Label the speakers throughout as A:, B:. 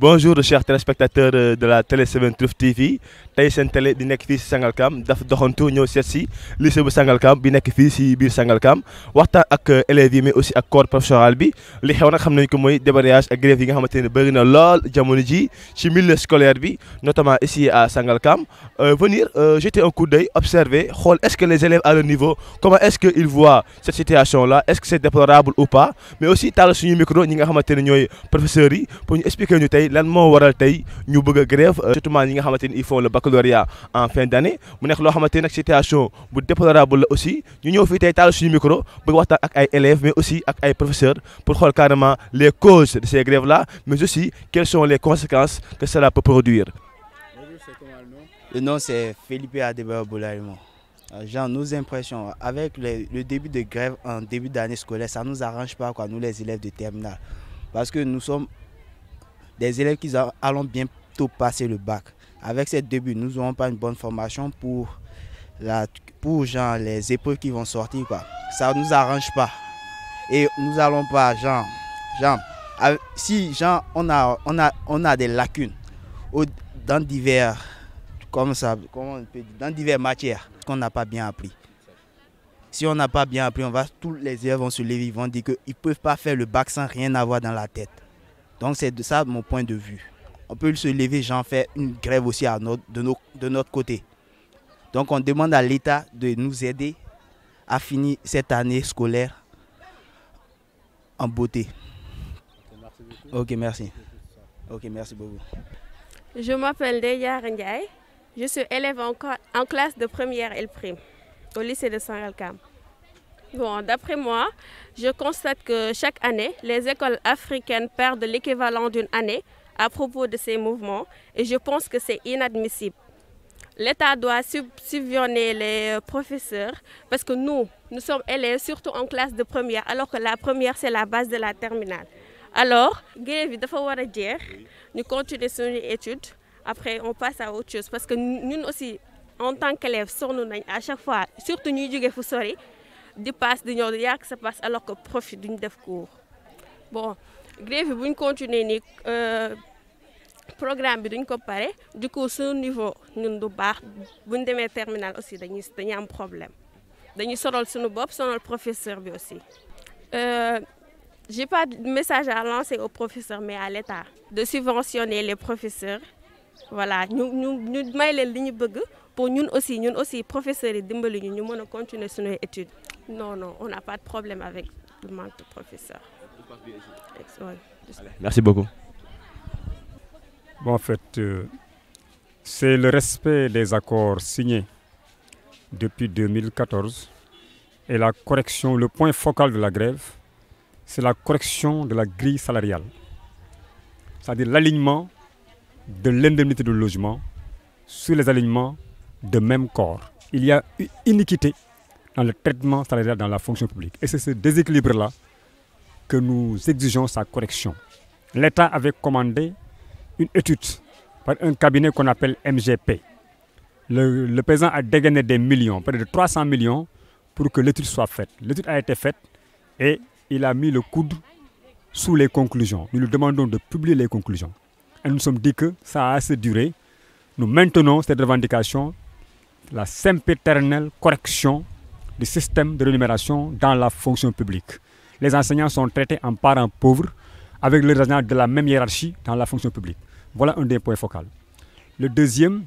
A: Bonjour chers téléspectateurs de la télé 7 Truth TV tey seen télé di nekk fii si Sangalkam dafa doxantu ñëw seet si lycée bu Sangalkam bi nekk fii si biir Sangalkam waxtaan ak élèves yi mais aussi ak corps professoral bi li xew nag xam nañu ko mooy débrayage ak grève yi nga xamante ne bëri na lool jamono ji ci milieu scolaire bi notamment ici à Sangalkam venir jeter un coup d'œil observer xool est-ce que les élèves à leur niveau comment est-ce que ils voient cette situation là est-ce que c'est déplorable ou pas mais aussi taal suñu micro ñi nga xamante ne ñooy professeurs yi pour ñu expliquer ñu tey lan moo waral tey ñu bëgg a grève surtout ñi nga xamante ni ils font le baccalauréat en fin d'année mu nekk loo xamante nag situation bu déplorable la aussi ñu ñëw fii tey taal suñu micro bëgg waxtaan ak ay élèves mais aussi ak ay professeurs pour xool carrément les causes de ces grèves là mais aussi quelles sont les conséquences que cela peut produire.
B: Le nom c'est Felipe Adebayo Boulaïmo. Genre, nos impressions avec le début de grève en début d'année scolaire, ça ne nous arrange pas, quoi, nous les élèves de terminale. Parce que nous sommes des élèves qui allons bientôt passer le bac. Avec ce début, nous n'aurons pas une bonne formation pour genre, les épreuves qui vont sortir, quoi. Ça ne nous arrange pas. Et nous n'allons pas, si genre, on a des lacunes dans divers, dans diverses matières qu'on n'a pas bien appris. Si on n'a pas bien appris, tous les élèves vont se lever, ils vont dire qu'ils ne peuvent pas faire le bac sans rien avoir dans la tête. Donc c'est de ça mon point de vue. On peut se lever, j'en fais une grève aussi de notre côté. Donc on demande à l'État de nous aider à finir cette année scolaire en beauté. Ok, merci. Ok, merci beaucoup.
C: Je m'appelle Deya Ndiaye. Je suis élève en classe de première L' au lycée de Sangalkam. Bon, d'après moi, je constate que chaque année, les écoles africaines perdent l'équivalent d'une année à propos de ces mouvements et je pense que c'est inadmissible. L'État doit subventionner les professeurs parce que nous sommes élèves surtout en classe de première alors que la première c'est la base de la terminale. Alors, grève bi dafa war a jeex ñu continuer suñu étude après on passe à autre chose parce que ñun aussi en tant qu'élève sonn nañ à chaque fois surtout ñuy jóge fu sori di passe di ñëw yàq sa passe alors que profit duñ def cours. Bon grève bi bu ñu continuer ni programme bi duñ ko pare du coup suñu niveau ñun du baax bu ñu demee terminal aussi dañuy am problème dañuy sonal suñu bopp sonal professeur bi aussi. J'ai pas de message à lancer aux professeurs mais à l'État de subventionner les professeurs voilà ñu may leen li ñu bëgg pour ñun aussi professeurs yi dimbali ñu mën a continuer suñuy études. Non, on n'a pas de problème avec le manque de professeurs.
A: Merci beaucoup.
D: Bon, en fait, c'est le respect des accords signés depuis 2014 et la correction, le point focal de la grève, c'est la correction de la grille salariale. C'est-à-dire l'alignement de l'indemnité de logement sur les alignements de même corps. Il y a une iniquité dans le traitement salarial dans la fonction publique. Et c'est ce déséquilibre-là que nous exigeons sa correction. L'État avait commandé une étude par un cabinet qu'on appelle MGP. Le président a dégainé des millions, près de 300 millions, pour que l'étude soit faite. L'étude a été faite et il a mis le coude sous les conclusions. Nous lui demandons de publier les conclusions. Et nous nous sommes dit que ça a assez duré. Nous maintenons cette revendication, la sempiternelle correction du système de rémunération dans la fonction publique. Les enseignants sont traités en parents pauvres avec les enseignants de la même hiérarchie dans la fonction publique. Voilà un des points focaux. Le deuxième,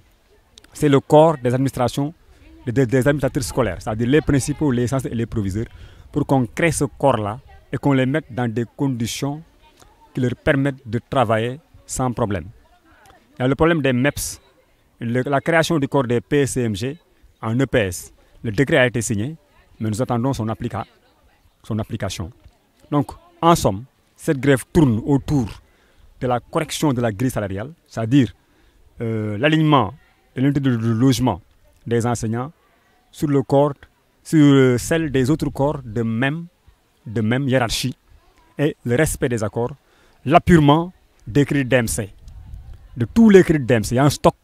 D: c'est le corps des administrations, des administrateurs scolaires, c'est-à-dire les principaux, les censés et les proviseurs, pour qu'on crée ce corps-là et qu'on les mette dans des conditions qui leur permettent de travailler sans problème. Il y a le problème des MEPS, la création du corps des PSCMG en EPS. Le décret a été signé, mais nous attendons son application. Donc, en somme, cette grève tourne autour de la correction de la grille salariale, c'est-à-dire l'alignement de l'unité de logement des enseignants sur le corps, sur celle des autres corps de même hiérarchie et le respect des accords, l'appurement des crédits DMC. De tous les crédits DMC, il y a un stock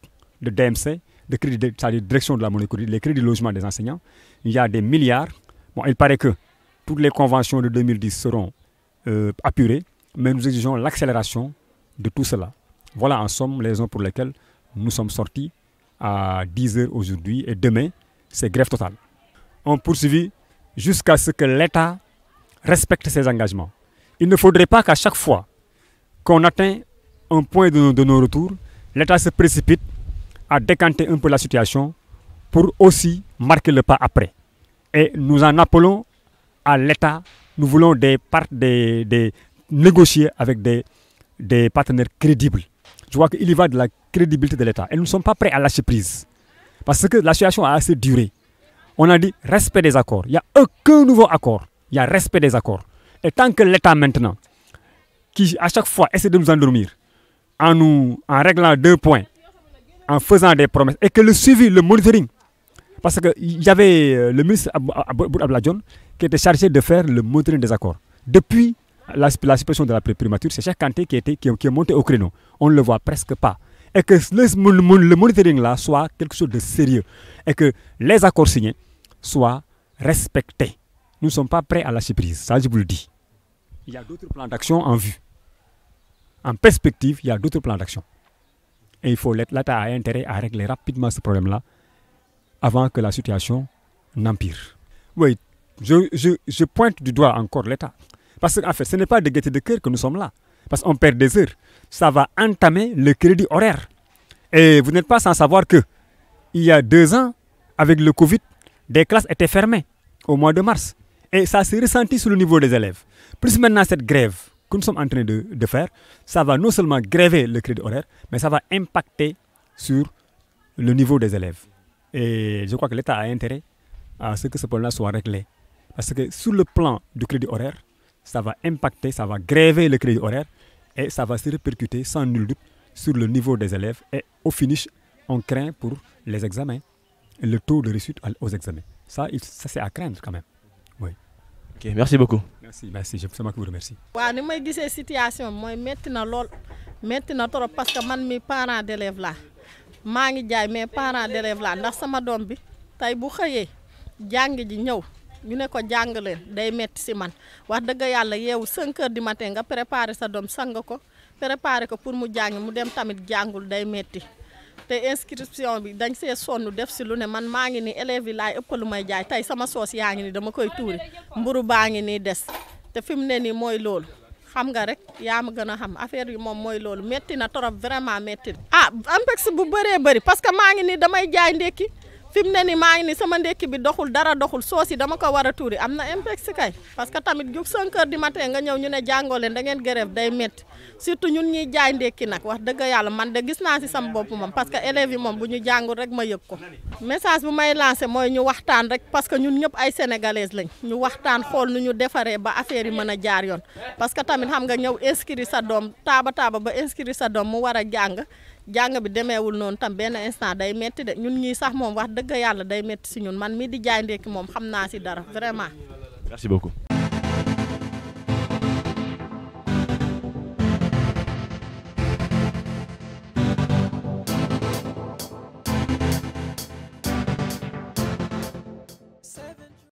D: de DMC, de crédits, c'est-à-dire direction de la monnaie, les crédits de logement des enseignants. Il y a des milliards. Bon, il paraît que toutes les conventions de 2010 seront apurées, mais nous exigeons l'accélération de tout cela. Voilà en somme les raisons pour lesquelles nous sommes sortis à 10 h aujourd'hui et demain, c'est grève totale. On poursuit jusqu'à ce que l'État respecte ses engagements. Il ne faudrait pas qu'à chaque fois qu'on atteint un point de nos retours, l'État se précipite à décanter un peu la situation pour aussi marquer le pas après. Et nous en appelons à l'État, nous voulons négocier avec des partenaires crédibles. Je vois qu'il y va de la crédibilité de l'État. Et nous ne sommes pas prêts à lâcher prise. Parce que la situation a assez duré. On a dit respect des accords. Il n'y a aucun nouveau accord. Il y a respect des accords. Et tant que l'État maintenant, qui à chaque fois essaie de nous endormir, en réglant 2 points, en faisant des promesses, et que le suivi, le monitoring, parce qu'il y avait le ministre Abdoulaye Dione qui était chargé de faire le monitoring des accords. Depuis la suppression de la primature, c'est Cheikh Kanté qui est monté au créneau. On ne le voit presque pas. Et que le monitoring là soit quelque chose de sérieux. Et que les accords signés soient respectés. Nous ne sommes pas prêts à lâcher prise, ça je vous le dis. Il y a d'autres plans d'action en vue. En perspective, il y a d'autres plans d'action. Et il faut l'État a intérêt à régler rapidement ce problème-là avant que la situation n'empire. Oui, je pointe du doigt encore l'État. Parce qu'en fait, ce n'est pas de gaieté de cœur que nous sommes là. Parce qu'on perd des heures. Ça va entamer le crédit horaire. Et vous n'êtes pas sans savoir que il y a 2 ans, avec le Covid, des classes étaient fermées au mois de mars. Et ça s'est ressenti sur le niveau des élèves. Plus maintenant cette grève que nous sommes en train de faire, ça va non seulement gréver le crédit horaire, mais ça va impacter sur le niveau des élèves. Et je crois que l'État a intérêt à ce que ce problème-là soit réglé. Parce que sur le plan du crédit horaire, ça va impacter, ça va gréver le crédit horaire et ça va se répercuter sans nul doute sur le niveau des élèves. Et au finish, on craint pour les examens, le taux de réussite aux examens. Ça c'est à craindre quand même. Oui.
A: Ok, merci beaucoup.
D: Merci, c'est moi qui vous remercie.
E: Waaw, ni may gisee situation mooy metti na lool metti na trop parce que man mi parent d'élève la maa ngi jaay mais parent d'élève la ndax sama doom bi tey bu xëyee jàng ji ñëw ñu ne ko jàng leen day metti si man wax dëgg yàlla yeewu 5 h du matin nga préparer sa doom sang ko préparer ko pour mu jàng mu dem tamit jàngul day metti te inscription bi dañ see sonn def si lu ne man maa ngi ni élèves yi laay ëpp lu may jaay tey sama soos yaa ngi ni dama koy tuuri mburu baa ngi nii des te fi mu ne nii mooy loolu xam nga rek yaa ma gën a xam affaire yi moom mooy loolu metti na trop vraiment metti na. ah ampex bu bëree bëri parce que maa ngi ni damay jaay ndekki fi mu ne nii maa ngi ni sama ndekki bi doxul dara doxul soos yi dama ko war a tuuri am na impact kay parce que tamit jug 5 h du matin nga ñëw ñu ne jàngoo leen da ngeen grève day métti surtout ñun ñuy jaay ndekki nag wax dëgg yàlla man de gis naa si sama bopp moom parce que élèves yi moom bu ñu jàngul rek ma yëg ko. message bu may lancé mooy ñu waxtaan rek parce que ñun ñëpp ay sénégalaises lañ ñu waxtaan xool nu ñu defaree ba affaire yi mën a jaar yoon parce que tamit xam nga ñëw inscrire sa doom taaba ba inscrire sa doom mu war a jàng bi demeewul noonu tam benn instant day metti de ñun ñii sax moom wax dëgg yàlla day metti si ñun man mii di jaay ndekki moom xam naa si dara vraiment.
A: Merci beaucoup.